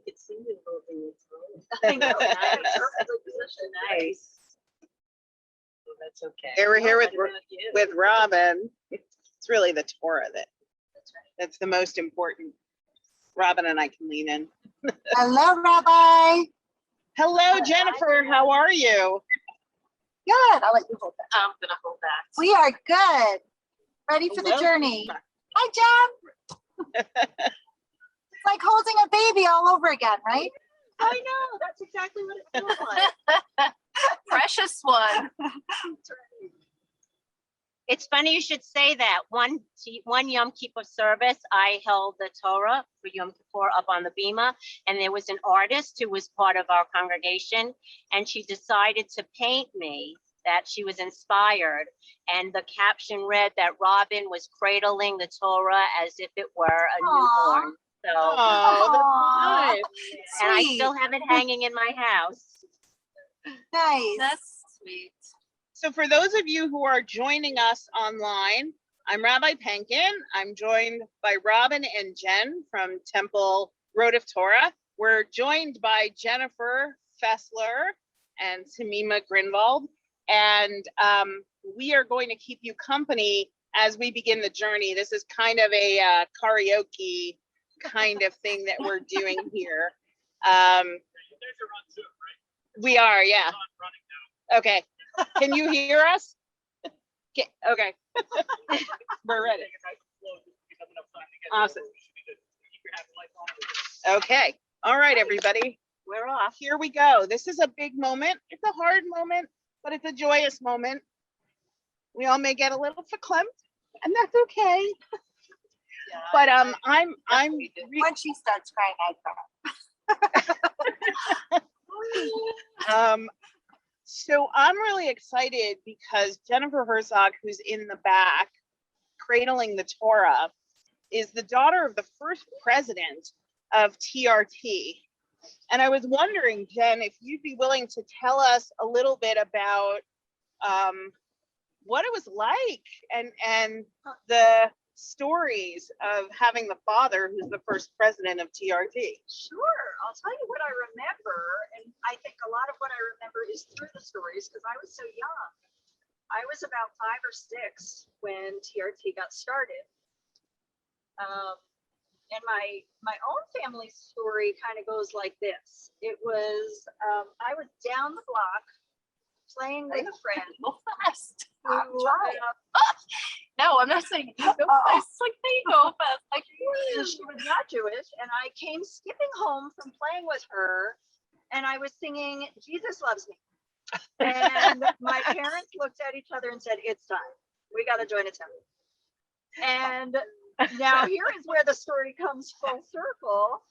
could see you holding it. I know. Perfectly positioned. Nice. Well, that's okay. They were here with Robbin. It's really the Torah that's the most important. Robbin and I can lean in. Hello, Rabbi. Hello, Jennifer. How are you? Good. I'll let you hold that. I'm gonna hold that. We are good. Ready for the Hello. journey. Hi, Jen. It's like holding a baby all over again, right? I know. That's exactly what it feels like. Precious one. It's funny you should say that. One Yom Kippur service, I held the Torah for Yom Kippur up on the Bima, and there was an artist who was part of our congregation, and she decided to paint me that she was inspired, and the caption read that Robbin was cradling the Torah as if it were a newborn. So, Oh, that's nice. and I Sweet. still have it hanging in my house. Nice. That's sweet. So for those of you who are joining us online, I'm Rabbi Panken. I'm joined by Robbin and Jen from Temple Rodeph Torah. We're joined by Jennifer Fessler and Tmima Grinvald. And we are going to keep you company as we begin the journey. This is kind of a karaoke kind of thing that we're doing here. You guys are on Zoom, right? We are, yeah. It's on running now. Okay. Can you hear us? Okay. We're ready. Awesome. Okay. All right, everybody. We're off. Here we go. This is a big moment. It's a hard moment, but it's a joyous moment. We all may get a little verklempt, and that's okay. Yeah. But I'm When she starts crying, I cry. So I'm really excited because Jennifer Herzog, who's in the back, cradling the Torah, is the daughter of the first president of TRT. And I was wondering, Jen, if you'd be willing to tell us a little bit about what it was like and the stories of having the father who's the first president of TRT. Sure. I'll tell you what I remember. And I think a lot of what I remember is through the stories because I was so young. I was about 5 or 6 when TRT got started. And my own family story kind of goes like this. It was, I was down the block playing with a friend. Go fast. Who, No, I'm not saying go fast. Like they go fast. Like she was not Jewish, and I came skipping home from playing with her, and I was singing "Jesus Loves Me," and my parents looked at each other and said, "It's time. We got to join a temple." And now here is where the story comes full circle.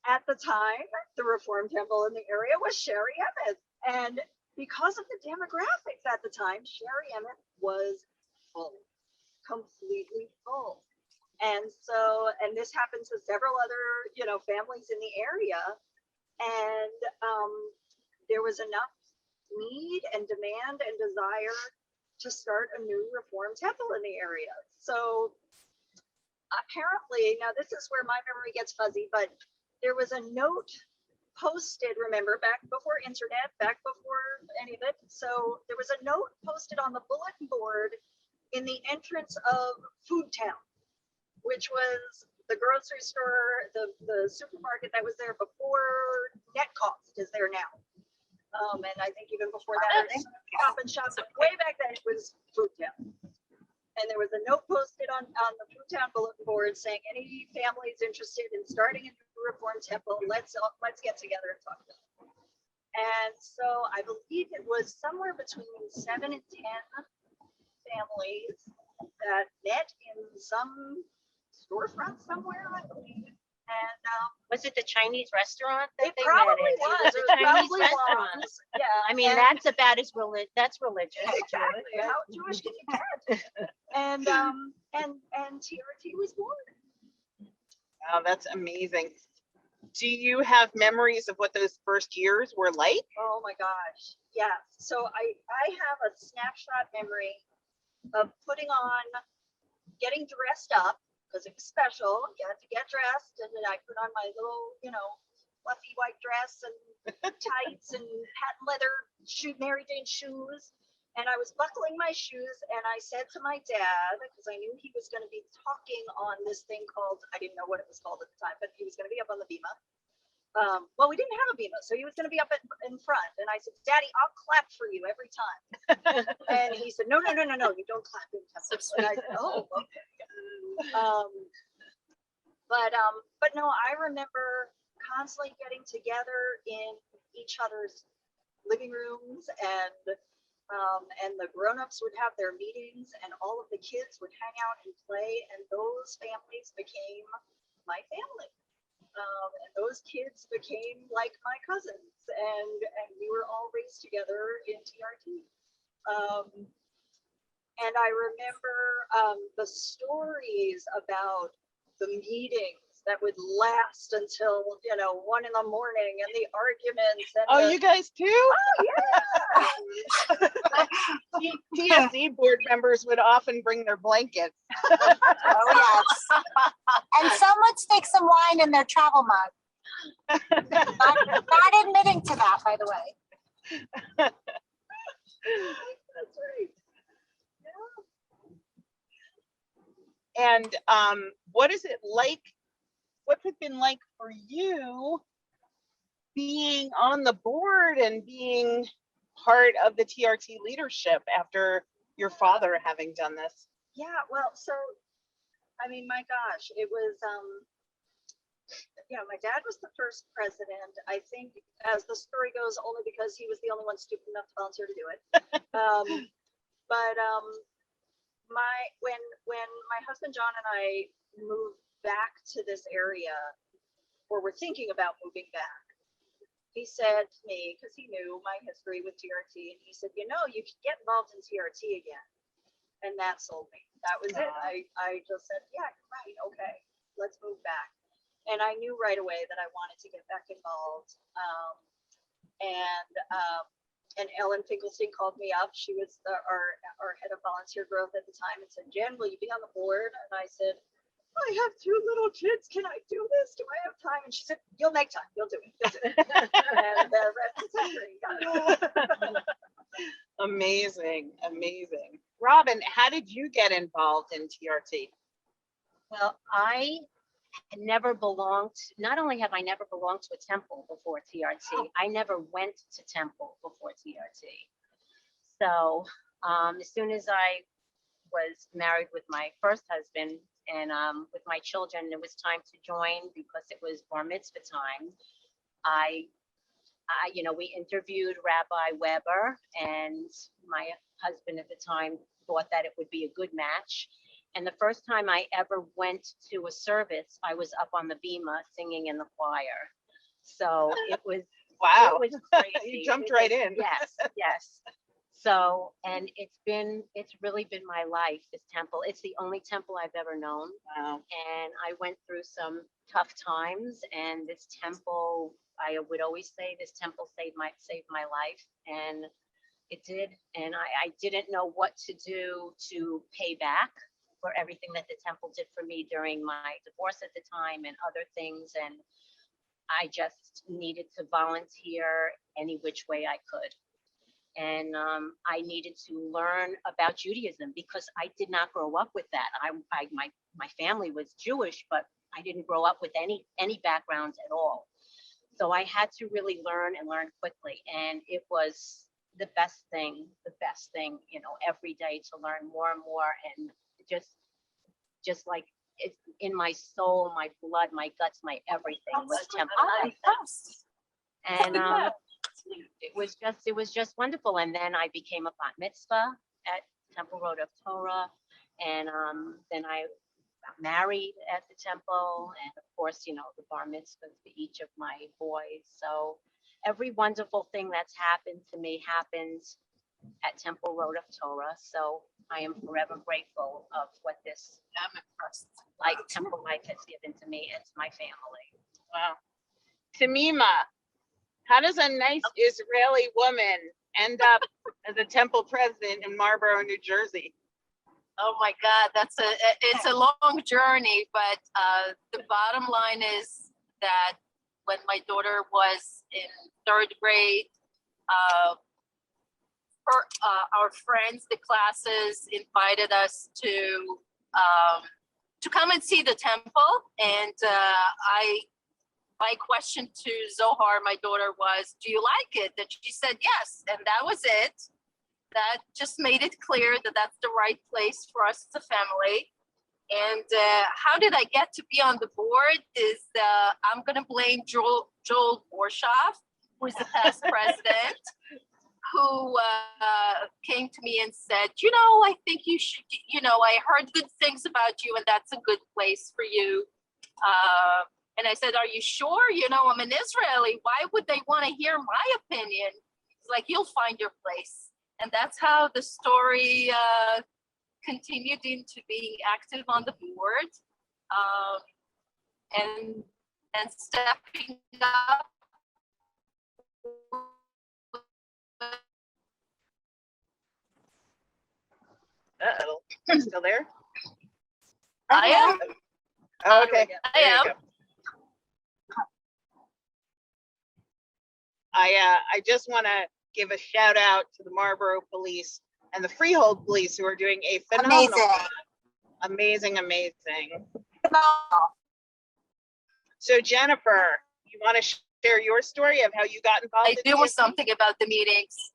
At the time, the Reform Temple in the area was Shaari Emeth, and because of the demographics at the time, Shaari Emeth was full. Completely full. And so, and this happens with several other, families in the area. And there was enough need and demand and desire to start a new Reform temple in the area. So apparently, now this is where my memory gets fuzzy, but there was a note posted, remember, back before internet, back before any of it. So there was a note posted on the bulletin board in the entrance of Food Town, which was the grocery store, the supermarket that was there before Netcost is there now. And I think even before that, Stop and Shop, way back then it was Food Town. And there was a note posted on the Food Town bulletin board saying any families interested in starting a new Reform temple, let's get together and talk about it. And so I believe it was somewhere between 7 and 10 families that met in some storefront somewhere, I believe. And Was it the Chinese restaurant? That it they probably met in? was. It was It a Chinese probably restaurant. was. Yeah. I mean, and- that's about as that's religious. exactly. How Jewish can you get? And TRT was born. Wow, that's amazing. Do you have memories of what those first years were like? Oh my gosh. Yeah. So I have a snapshot memory of getting dressed up because it was special. You had to get dressed, and then I put on my little, fluffy white dress and tights and patent leather Mary Jane shoes. And I was buckling my shoes, and I said to my dad, because I knew he was going to be talking on this thing called, I didn't know what it was called at the time, but he was going to be up on the bima. Well, we didn't have a bima, so he was going to be up in front. And I said, Daddy, I'll clap for you every time. And he said, no, you don't clap in temple. And I said, oh, okay. But no, I remember constantly getting together in each other's living rooms, and the grown-ups would have their meetings, and all of the kids would hang out and play, and those families became my family. And those kids became like my cousins, and we were all raised together in TRT. And I remember the stories about the meetings that would last until 1 a.m, and the arguments. And Oh, you guys too? Yeah. TSC board members would often bring their blankets. Oh, yes. And some would stick some wine in their travel mug. Not admitting to that, by the way. That's right. And what is it like? What's it been like for you being on the board and being part of the TRT leadership after your father having done this? Yeah, well, so, I mean, my gosh, it was, my dad was the first president, I think, as the story goes, only because he was the only one stupid enough to volunteer to do it. When my husband John and I moved back to this area, or were thinking about moving back, he said to me, because he knew my history with TRT, and he said, you can get involved in TRT again. And that sold me. That was it. I just said, yeah, right, okay, let's move back. And I knew right away that I wanted to get back involved. And Ellen Finkelstein called me up. She was our head of volunteer growth at the time, and said, Jen, will you be on the board? And I said, I have 2 little kids. Can I do this? Do I have time? And she said, you'll make time. You'll do it. And the rest is history. Amazing. Robbin, how did you get involved in TRT? Well, I had never belonged, not only have I never belonged to a temple before TRT, I never went to temple before TRT. So as soon as I was married with my first husband and with my children, it was time to join because it was bar mitzvah time. We interviewed Rabbi Weber, and my husband at the time thought that it would be a good match. And the first time I ever went to a service, I was up on the bima singing in the choir. So it was, Wow. it was crazy. You jumped right in. Yes. So, and it's really been my life, this temple. It's the only temple I've ever known. Wow. And I went through some tough times, and this temple, I would always say this temple saved my life, and it did. And I didn't know what to do to pay back for everything that the temple did for me during my divorce at the time and other things. And I just needed to volunteer any which way I could. And I needed to learn about Judaism because I did not grow up with that. My family was Jewish, but I didn't grow up with any backgrounds at all. So I had to really learn quickly. And it was the best thing, every day to learn more and more. And just like it's in my soul, my blood, my guts, my everything was temple. And it was just wonderful. And then I became a bat mitzvah at Temple Rodeph Torah, and then I got married at the temple, and of course, the bar mitzvahs for each of my boys. So every wonderful thing that's happened to me happens at Temple Rodeph Torah. So I am forever grateful of what this temple life has given to me and to my family. Wow. Tmima, how does a nice Israeli woman end up as a temple president in Marlborough, New Jersey? Oh my God, it's a long journey, but the bottom line is that when my daughter was in third grade. Our friends, the classes, invited us to come and see the temple, and my question to Zohar, my daughter, was, "Do you like it?" And she said yes, and that was it. That just made it clear that that's the right place for us as a family. And how did I get to be on the board is I'm going to blame Joel Borshoff, who is the past president, who came to me and said, I think you should, I heard good things about you and that's a good place for you. And I said, are you sure? I'm an Israeli. Why would they want to hear my opinion? It's like, you'll find your place. And that's how the story continued into being active on the board, and stepping up. Uh-oh, you still there? I am. Oh, okay. I There you am. go. I just want to give a shout out to the Marlborough Police and the Freehold Police who are doing a phenomenal job. Amazing. So Jennifer, you want to share your story of how you got involved? I do something about the meetings.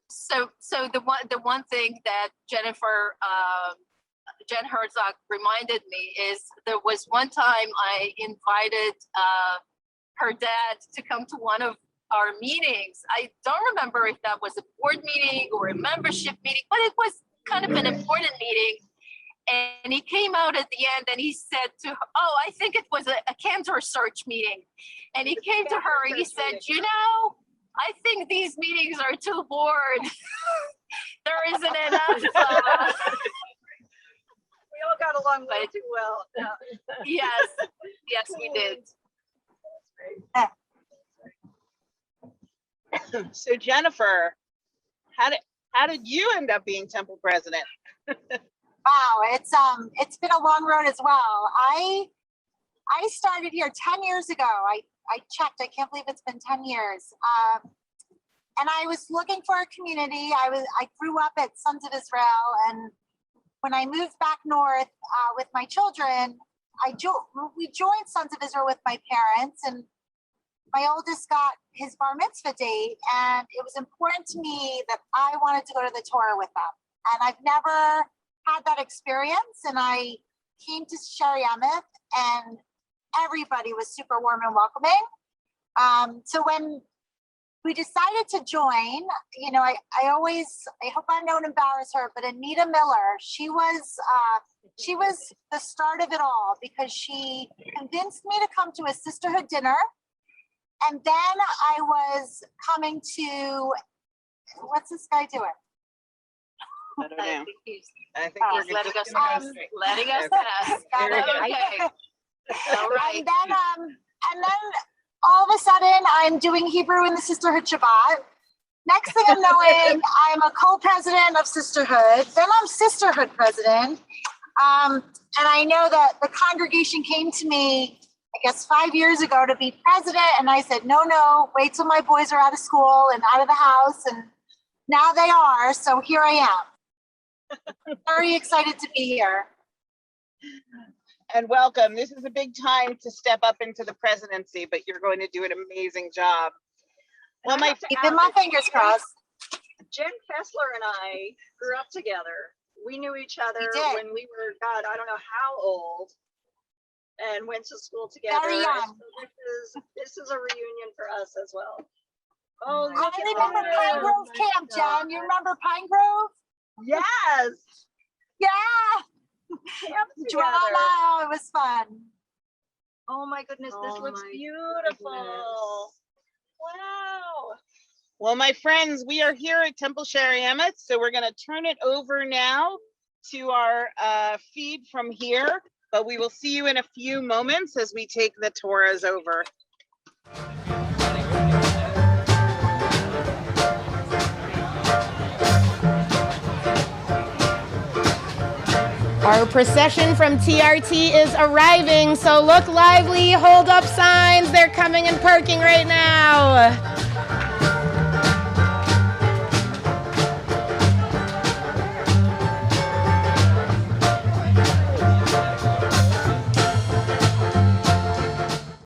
So the one thing that Jen Herzog reminded me is there was one time I invited her dad to come to one of our meetings. I don't remember if that was a board meeting or a membership meeting, but it was kind of an important meeting. And he came out at the end and he said to her, I think it was a cancer search meeting. And he came to her and he said, I think these meetings are too bored. There isn't enough. We all got along way too well. Yeah. Yes, we did. So Jennifer, how did you end up being Temple president? Wow, it's been a long road as well. I started here 10 years ago. I checked. I can't believe it's been 10 years. And I was looking for a community. I grew up at Sons of Israel, and when I moved back north with my children, we joined Sons of Israel with my parents, and my oldest got his bar mitzvah date, and it was important to me that I wanted to go to the Torah with them. And I've never had that experience, and I came to Shaari Emeth, and everybody was super warm and welcoming. So when we decided to join, I hope I don't embarrass her, but Anita Miller, she was the start of it all, because she convinced me to come to a sisterhood dinner. And then I was coming to, what's this guy doing? I don't know. I think He's we're letting just us gonna go pass. straight. Letting us Okay. pass. Here we go. Okay. All right. And then all of a sudden I'm doing Hebrew in the Sisterhood Shabbat. Next thing I'm knowing, I'm a co-president of Sisterhood. Then I'm Sisterhood president. And I know that the congregation came to me, I guess 5 years ago, to be president. And I said, no, wait till my boys are out of school and out of the house. And now they are. So here I am. Very excited to be here. And welcome. This is a big time to step up into the presidency, but you're going to do an amazing job. Well, Keeping my fingers crossed. Jen Fessler and I grew up together. We knew each other We did. when we were, God, I don't know how old, and went to school together. Very young. So this is a reunion for us as well. Oh, I remember Pine Grove Camp, Jen. You remember Pine Grove? Yes. Yeah. Camp together. Drama. It was fun. Oh my goodness, this Oh looks my beautiful. goodness. Wow. Well, my friends, we are here at Temple Shaari Emeth, so we're going to turn it over now to our feed from here, but we will see you in a few moments as we take the Torahs over. Our procession from TRT is arriving, so look lively, hold up signs. They're coming and parking right now.